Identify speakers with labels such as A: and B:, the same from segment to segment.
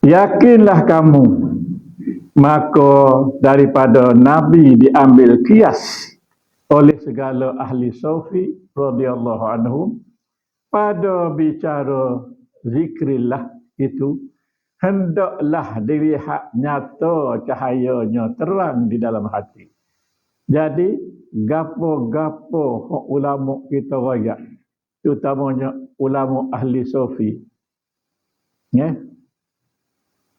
A: Yakinlah kamu, maka daripada Nabi diambil kias oleh segala ahli sufi radhiyallahu anhum pada bicara zikrillah itu, hendaklah dilihat nyata cahayanya terang di dalam hati. Jadi gapo-gapo ulama kita raya, terutamanya ulama ahli sufi, ya.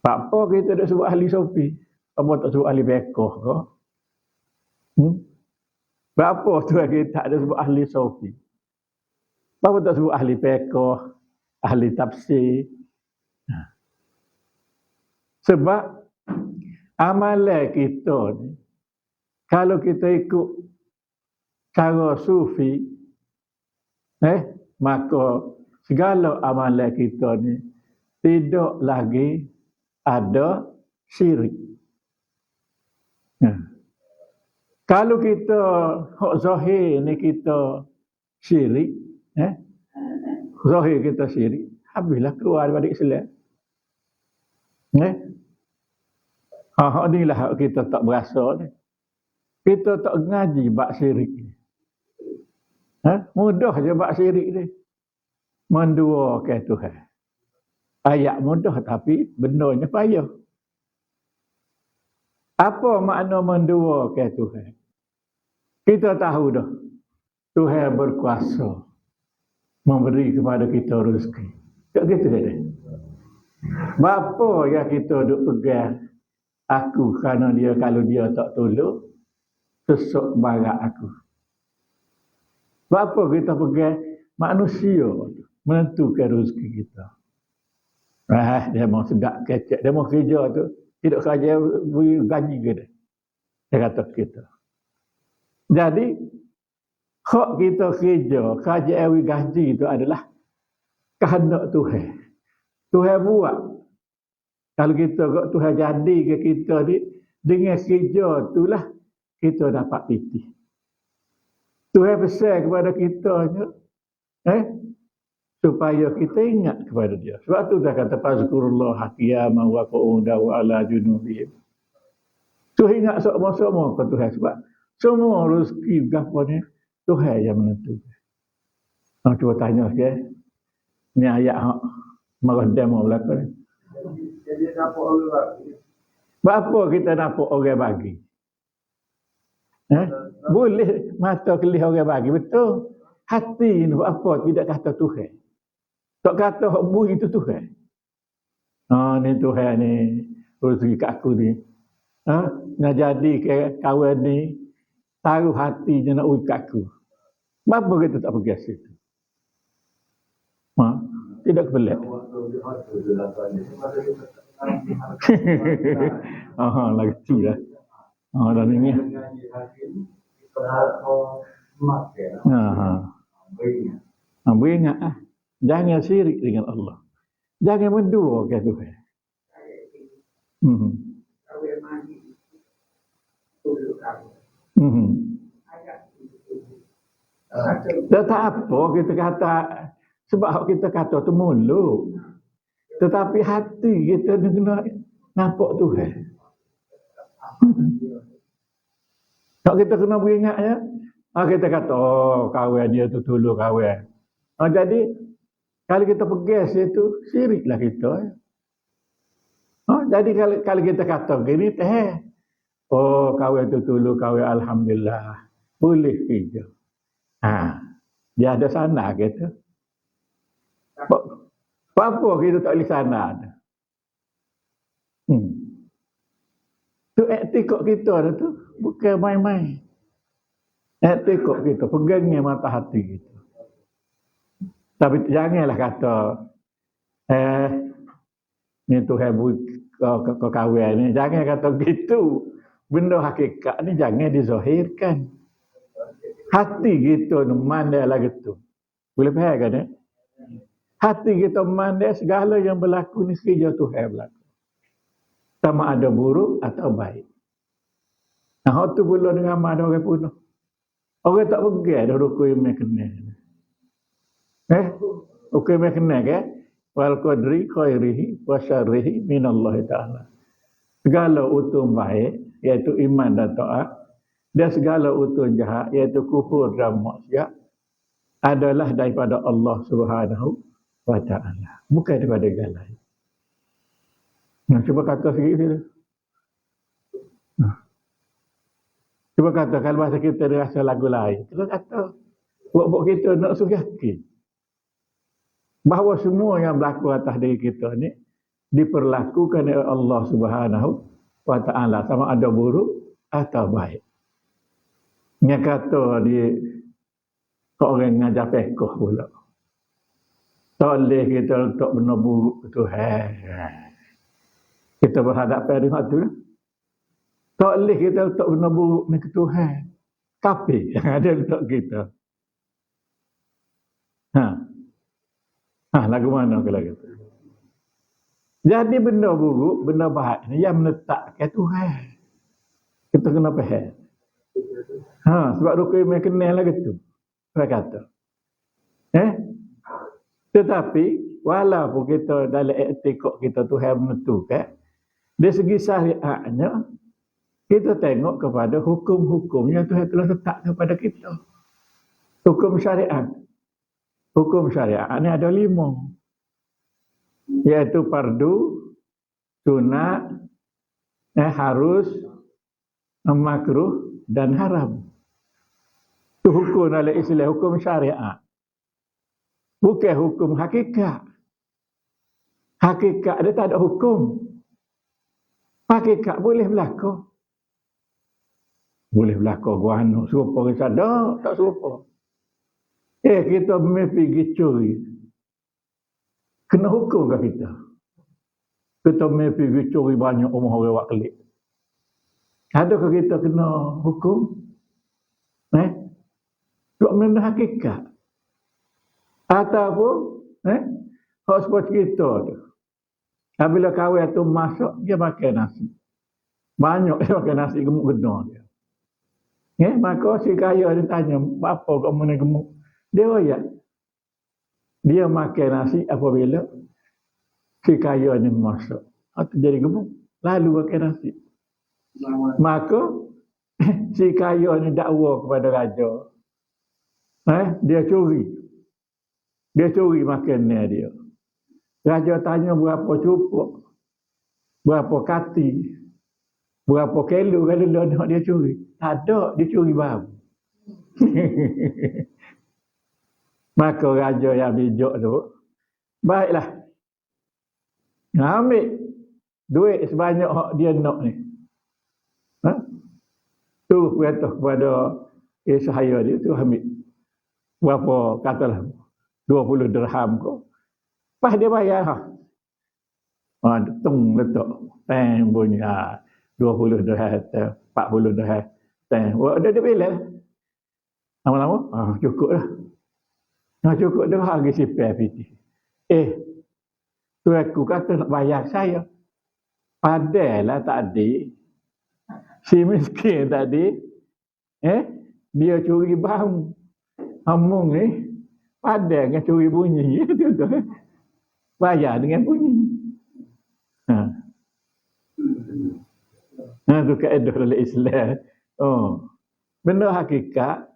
A: Apa kita dah sebut ahli sufi? Apa tak sebut ahli fiqh ke? Berapa tu kita tak ada sebut ahli sufi? Berapa tak sebut ahli fiqh, ahli tafsir? Sebab amalan kita ni, kalau kita ikut cara sufi, maka segala amalan kita ni tidak lagi ada syirik. Kalau kita hak zahir ni kita syirik, zahir kita syirik, habislah keluar daripada Islam. Hak ni lah hak kita tak berasa ni. Kita tak ngaji bab syirik ni. Mudah je bab syirik ni. Menduakan Tuhan. Ayat mudah tapi benarnya payah. Apa makna menduakan Tuhan? Kita tahu dah, Tuhan berkuasa memberi kepada kita rezeki. Tak gitu kan? Bapa yang kita duk pegang aku kerana dia, kalau dia tak tolong, sesok barat aku. Bapa kita pegang manusia menentukan rezeki kita. Dia mau sedap kecek, dia mau kerja tu, tidak kerja beri gaji ke dia. Dia kata kita. Jadi, hak kita kerja beri gaji itu adalah kehendak Tuhan. Tuhan buat. Kalau kita Tuhan jadi ke kita ni, dengan kerja itulah kita dapat titih. Tuhan pesan kepada kita supaya kita ingat kepada dia. Sebab tu dah kata fazkurullah qiyaman wa qu'udan wa ala junubihim. Tu ingat semua-semua ke Tuhan, sebab semua rezeki gapo ni Tuhan yang menentukan. Cuba tanya sikit. Ni ayat hak marah demo belakang ni. Jadi nampak orang bagi. Apa kita nampak orang bagi? Boleh mata kelih orang bagi, betul. Hati ni apa tidak kata Tuhan. Tak kata hak bui itu Tuhan. Ni Tuhan ni rezeki kat aku ni. Nak jadi ke kawan ni, taruh hati je nak ui kat aku. Kenapa kita tak pergi situ? Tidak kebelik. Lagi tu lah. Dan ini. Beringat lah. Jangan syirik dengan Allah. Jangan menduakan Tuhan. Tak apa kita kata, sebab kita kata tu mulut. Tetapi hati kita kena nampak Tuhan. Kalau kita kena beringat ya, kita kata, kawan dia tu tolong kawan. Jadi, kalau kita pergi situ, syiriklah kita. Jadi, kalau kita kata gini, kawan tu tolong kawan, alhamdulillah. Boleh kerja. Dia ada sana kita. Apa kita tak boleh sana? Tu etikot kita tu bukan main-main. Etikot kita, pegangnya mata hati kita. Tapi janganlah kata ni Tuhan ke kawan ni. Jangan kata gitu. Benda hakikat ni jangan dizahirkan. Hati kita ni mandai lah gitu. Boleh faham kan? Hati kita mandai segala yang berlaku ni sekejap Tuhan berlaku. Sama ada buruk atau baik. Hak tu pula dengan ada orang punuh. Orang tak pergi ada rukun yang kena. Rukun yang kena kan? wal qadri khairihi wa syarrihi minallah ta'ala. Segala utuh baik, iaitu iman dan taat, dan segala utuh jahat, iaitu kufur dan maksiat, adalah daripada Allah Subhanahu wa ta'ala. Bukan daripada yang lain. Nah, cuba kata sikit sini. Cuba kata, kalau bahasa kita rasa lagu lain. Kita kata, buat-buat kita nak suruh yakin bahawa semua yang berlaku atas diri kita ni diperlakukan oleh Allah Subhanahu wa ta'ala, sama ada buruk atau baik. Yang kata dia orang ngajar pekoh pula. Tak boleh kita letak benda buruk ke Tuhan. Kita berhadap pada hal tu. Tak boleh kita letak benda buruk ni ke Tuhan. Tapi ada letak kita. Lagu mana kalau gitu. Jadi benda buruk, benda baik ni yang menetapkan Tuhan. Kita kena faham. Sebab rukun iman kenal lah gitu. Saya kata. Tetapi walaupun kita dalam etikot kita Tuhan menentukan, dari segi syariatnya kita tengok kepada hukum-hukum yang Tuhan telah letak kepada kita. Hukum syariat. Hukum syariat ni ada 5. Iaitu fardu, sunat, harus, makruh dan haram. Itu hukum dalam Islam, hukum syariat. Bukan hukum hakikat. Hakikat dia tak ada hukum. Hakikat boleh berlaku. Boleh berlaku guano, serupa ke sadar, tak serupa. Kita pergi curi. Kena hukum ke kita? Kita pergi curi banyak rumah orang buat kelik. Adakah kita kena hukum? Sebab benda hakikat. Ataupun, hak seperti kita tu. Bila kahwin tu masuk, dia makan nasi. Banyak dia makan nasi gemuk gedor dia. Maka si kaya dia tanya, apa kamu ni gemuk? Dia royak. Dia makan nasi apabila si kaya ni masuk. Atau jadi gemuk. Lalu makan nasi. Maka si kaya ni dakwa kepada raja. Dia curi. Dia curi makannya dia. Raja tanya berapa cupuk, berapa kati, berapa kilo kalau dia curi. Tak ada, dia curi baru. Maka raja yang bijak tu, baiklah, ambil duit sebanyak hak dia nak ni. Tu perintah kepada sahaya dia tu ambil. Berapa katalah 20 dirham kau. Pas dia bayar tung letak tang bunyi 20 dirham, 40 dirham. Tang. Dia bila. Lama-lama cukup lah. Cukup dah harga sipir piti. Tu aku kata nak bayar saya. Padalah tadi si miskin tadi dia curi bau. Amung ni padang dengan curi bunyi. Bayar dengan bunyi. Tu kaedah dalam Islam. Benda hakikat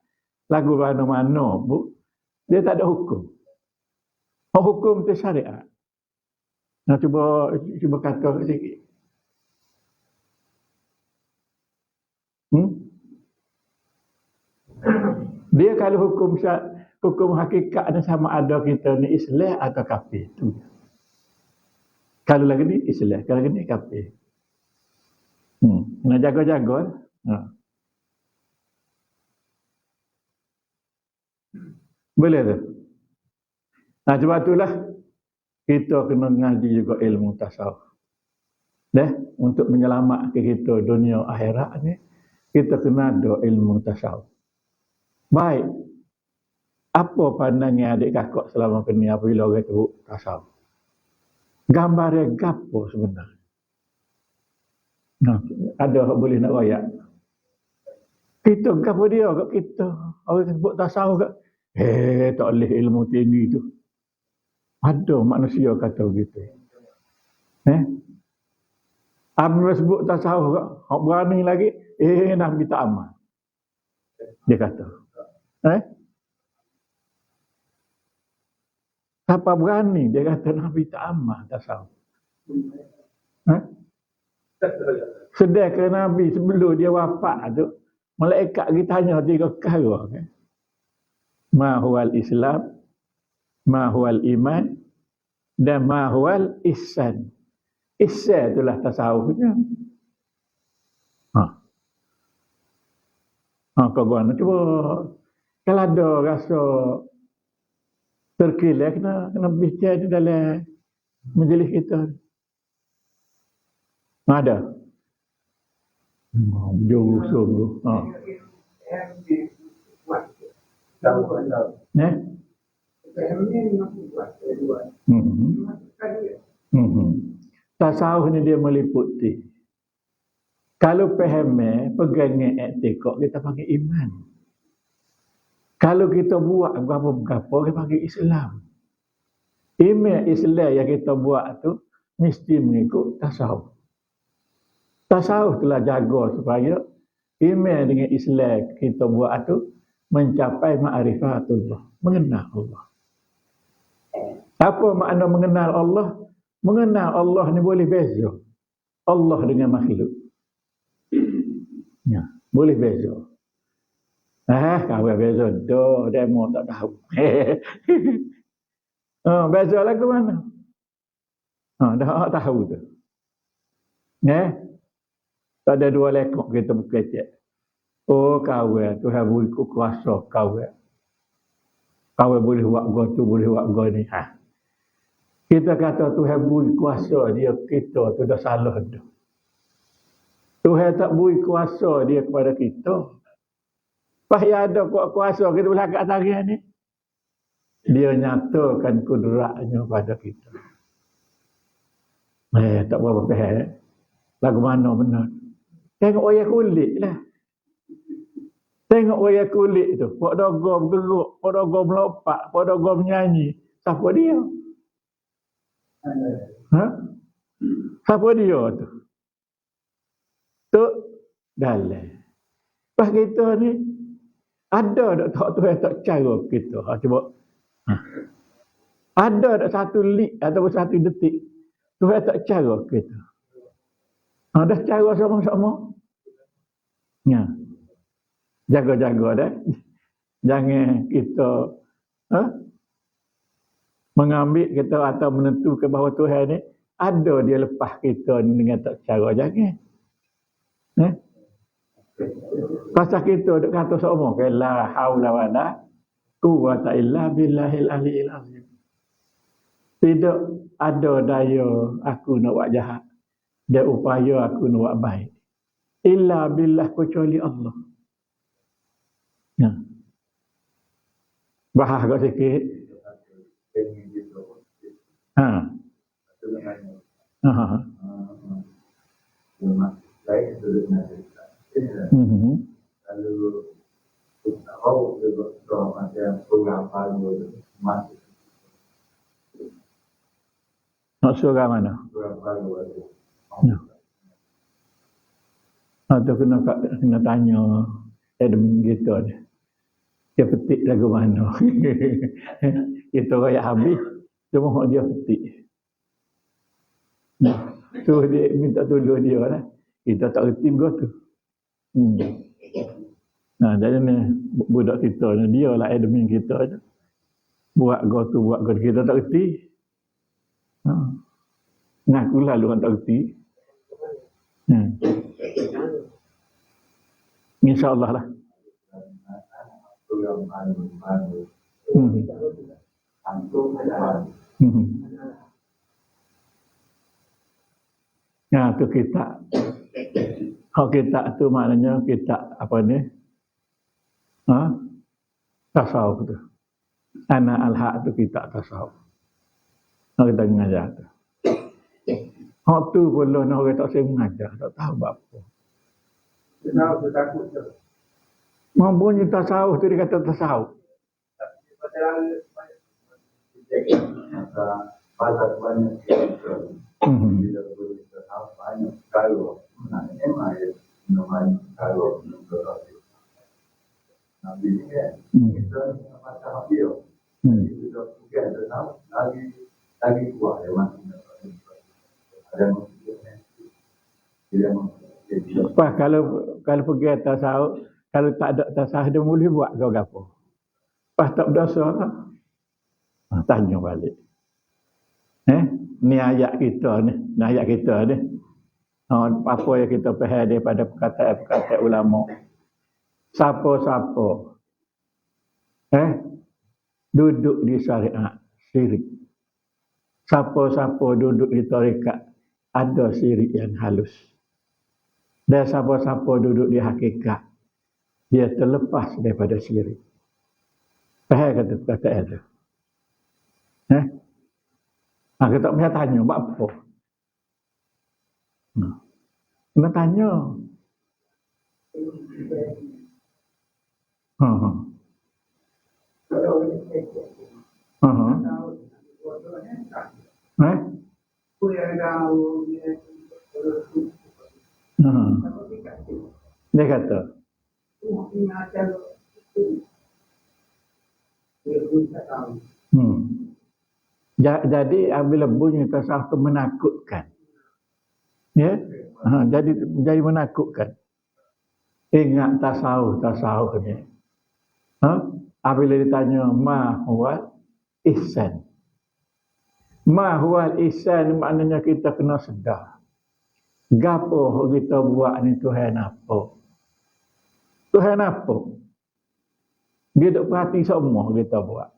A: lagu mana-mana dia tak ada hukum. Hukum tu syariat. Cuba kata sikit. Dia kalau hukum hakikat ni sama ada kita ni Islam atau kafir tu. Kalau lagi ni Islam, kalau lagi ni kafir. Nak jaga-jaga. Boleh tu. Sebab itulah kita kena ngaji juga ilmu tasawuf. Untuk menyelamatkan kita dunia akhirat ni, kita kena ada ilmu tasawuf. Baik. Apa pandangan adik kakak selama kini apabila orang tu tasawuf? Gambarnya gapo sebenarnya? Ada boleh nak royak? Kita gapo dia kat kita. Orang sebut tasawuf kat tak boleh ilmu tinggi tu. Ada manusia kata begitu. Abang sebut tasawuf, hak berani lagi, Nabi tak aman. Dia kata. Siapa berani, dia kata Nabi tak aman tasawuf. Sedar ke Nabi sebelum dia wafat tu, malaikat kita tanya 3 perkara. Ma huwal Islam, ma huwal iman, dan ma huwal ihsan. Ihsan itulah tasawufnya. Kau guna cuba. Kalau ada rasa terkilir, kena bicara di dalam majlis kita. Ada. Jauh sungguh. Tasawuf ni dia meliputi. Kalau faham, pegang etikot, kita panggil iman. Kalau kita buat berapa-berapa, kita panggil Islam. Iman Islam yang kita buat tu mesti mengikut tasawuf. Tasawuf telah jaga supaya iman dengan Islam kita buat tu mencapai ma'rifatullah, mengenal Allah. Apa makna mengenal Allah? Mengenal Allah ni boleh beza Allah dengan makhluk. Ya, boleh beza. Kau beza dah, demo tak tahu. Beza lah ke mana? Dah tahu tu. Tak ada 2 lekok kita berkecek. Oh kawan, Tuhan beri kuasa kawan. Kawan boleh buat gotu, boleh buat goni. Kita kata Tuhan beri kuasa dia kita tu dah salah dah. Tuhan tak beri kuasa dia kepada kita. Payah ada kuasa kita belakang tarian ni. Dia nyatakan kudratnya pada kita. Tak berapa faham. Lagu mana benar. Tengok wayang kulit lah. Tengok wayang kulit tu. Pak Dogo bergeruk, Pak Dogo melompat, Pak Dogo menyanyi. Siapa dia? Siapa dia tu? Tok Dalai. Pas kita ni, ada tak Tuhan tak cara kita? Cuba. Ada tak satu lik atau satu detik Tuhan tak cara kita? Dah cara sama-sama. Ya. Jaga-jaga dah. Jangan kita mengambil kita atau menentukan bahawa Tuhan ni ada dia lepas kita ni dengan tak cara. Jangan. Pasal kita duk kata semua ke la haula wala quwwata illa billahil aliyil azim. Tidak ada daya aku nak buat jahat dan upaya aku nak buat baik illa billah kecuali Allah. Bahas kau sikit.
B: Lalu tahu juga macam program baru masuk.
A: Masuk ke mana?
B: Program baru ada.
A: Atau kena tanya admin kita ni. Dia petik lagu mana? Kita raya habis, cuma dia petik. So dia minta tolong dia lah. Kita tak reti begitu. Jadi ni budak kita ni, dia lah admin kita je. Buat gotu, kita tak reti. Ngaku lah lu tak reti. InsyaAllah lah. Tu kita. Kalau kita tu maknanya kita apa ni? Tasawuf tu. Ana al-haq tu kita tasawuf. Kita mengajar tu. Hak tu pula nak orang tak saya mengajar, tak tahu apa.
B: Kenapa takut tu?
A: Mampunya tasawuf tu dia kata tasawuf.
B: masa pasal banyak kita bila boleh tahu banyak kalau sebenarnya mai namanya kalau nabi ni kan kita pasal dia kita bukan tahu lagi kuat ya ada
A: Wah, kalau pergi atas sahur, kalau tak ada atas sahur dia boleh buat kau apa? Pas tak berdosa lah. Tanya balik. Ni ayat kita ni. Apa yang kita faham daripada perkataan-perkataan ulama. Siapa-siapa duduk di syariat syirik. Siapa-siapa duduk di tarekat ada syirik yang halus. Dan siapa-siapa duduk di hakikat dia terlepas daripada syirik. Faham kata perkataan itu? Kita punya tanya, buat apa? Kena tanya. Dia kata, jadi apabila bunyi tasawuf itu menakutkan, ya, jadi menakutkan. Ingat tasawuf ni. Apabila ditanya ma huwa ihsan. Ma huwa ihsan maknanya kita kena sedar. Gapo kita buat ni Tuhan apa? Tuhan apa? Dia duk perhati semua kita buat.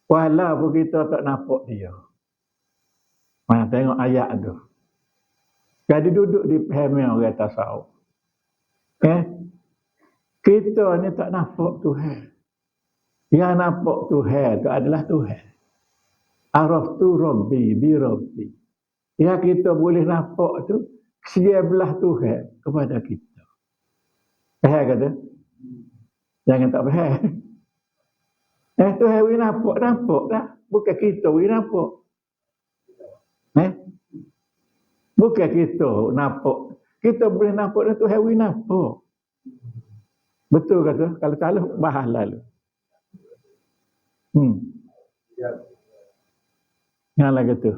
A: Walaupun kita tak nampak dia. Mana tengok ayat tu. Jadi duduk di pahami orang tasawuf. Kita ni tak nampak Tuhan. Yang nampak Tuhan tu adalah Tuhan. Araftu Rabbi bi Rabbi. Yang kita boleh nampak tu sebelah Tuhan kepada kita. Faham kata? Jangan tak faham. Tuhan we nampak dah. Bukan kita we nampak. Bukan kita nampak. Kita boleh nampak dan Tuhan we nampak. Betul kata? Kalau salah, bahas lalu. Yang lagi tu.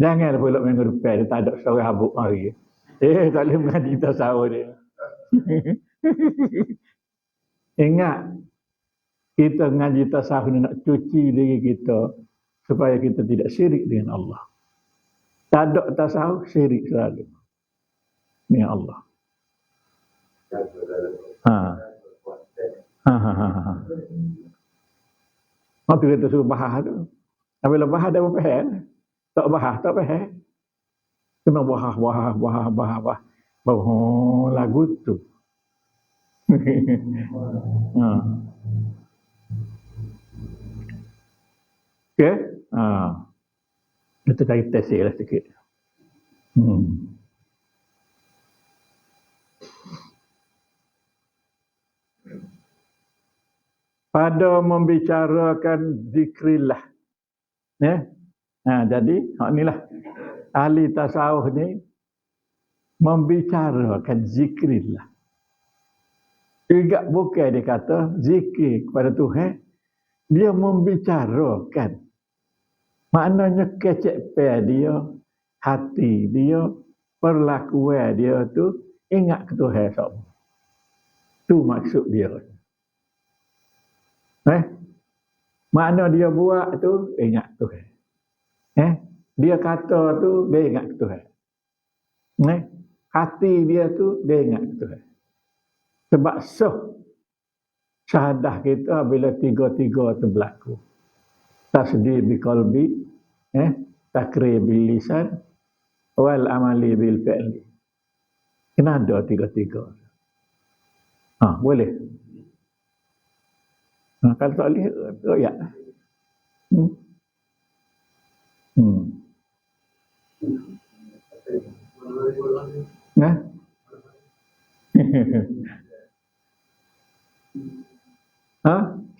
A: Jangan pulak minggu depan, dia tak ada seorang habuk mari. Tak boleh mengaji tasawuf dia. Ingat, kita mengaji tasawuf ni nak cuci diri kita supaya kita tidak syirik dengan Allah. Tak ada tasawuf, syirik selalu. Dengan Allah. Waktu kita suruh bahas tu. Apabila bahas dah berfaham. Tak bahas, tak faham. Kena bahas. Oh, lagu tu. Okay? Kita cari tafsir lah sikit. Pada membicarakan zikrillah. Jadi, inilah ahli tasawuf ni membicarakan zikrillah. Juga bukan dia kata zikir kepada Tuhan, dia membicarakan. Maknanya kecek dia, hati dia, perlakuan dia tu ingat ke Tuhan semua. Tu maksud dia. Makna dia buat tu ingat Tuhan. Dia kata tu dia ingat Tuhan. Hati dia tu dia ingat Tuhan. Sebab syahadah kita bila tiga-tiga tu berlaku. Tasdid bi qalbi, takrir bil lisan, wal amali bil fi'li. Kena ada tiga-tiga. Boleh. Kalau tak boleh, royak.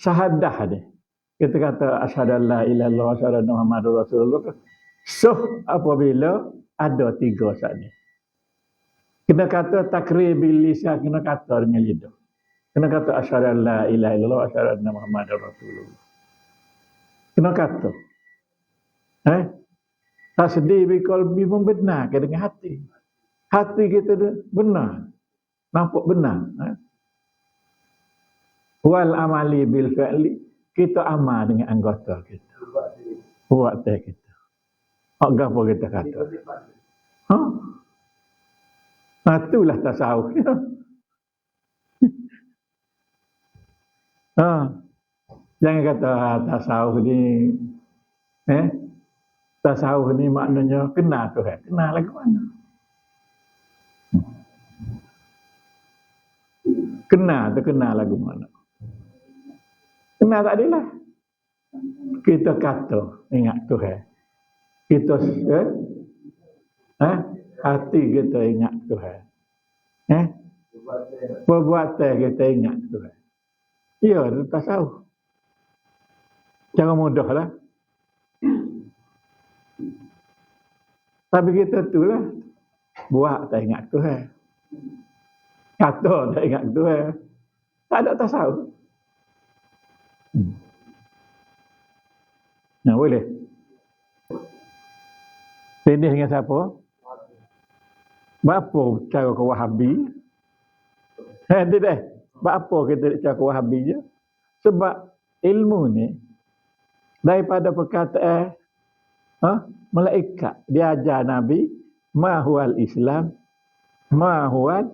A: Syahadah ni. kita kata asyhadu an la ilaha illallah wa asyhadu anna muhammadar rasulullah. So apabila ada tiga saat ni. Kena kata takrir bil lisan, kena kata dengan lidah. Kena kata asyhadu an la ilaha illallah wa asyhadu anna muhammadar rasulullah. Kena kata. Tasdih bi qalbi membenarkan dengan hati. Hati kita tu benar. Nampak benar. Wal amali bil fi'li, kita amal dengan anggota kita. Buat teh kita. Apa kita kata? Itulah tasawuf. Jangan kata tasawuf ni tasawuf ni maknanya kenal Tuhan. Kenal lagu mana? Kenal lagu mana? Kenal tak adalah. Kita kata ingat Tuhan. Kita hati kita ingat Tuhan. Perbuatan kita ingat Tuhan. Ya, itu tasawuf. Cara mudahlah. Tapi kita itulah buat tak ingat Tuhan. Kata tak ingat Tuhan. Tak ada tasawuf. Nah, boleh. Tindih dengan siapa? Bapa cara ke Wahabi? Tidak. Bapa kita cara ke Wahabi je? Sebab ilmu ni daripada perkataan malaikat dia ajar Nabi ma huwal Islam, ma huwal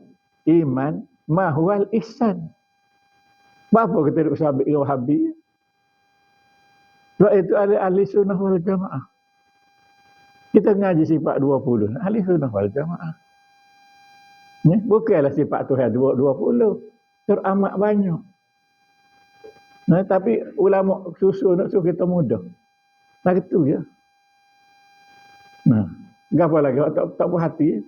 A: iman, ma huwal ihsan. Bapa kita duk sabit dengan Wahabi? Sebab itu ahli sunnah wal jamaah. Kita ngaji sifat 20. Ahli sunnah wal jamaah. Bukanlah sifat Tuhan 20. Teramat banyak. Tapi ulama susun nak suruh kita mudah. Nah itu je. Gapo lagi tak puas hati.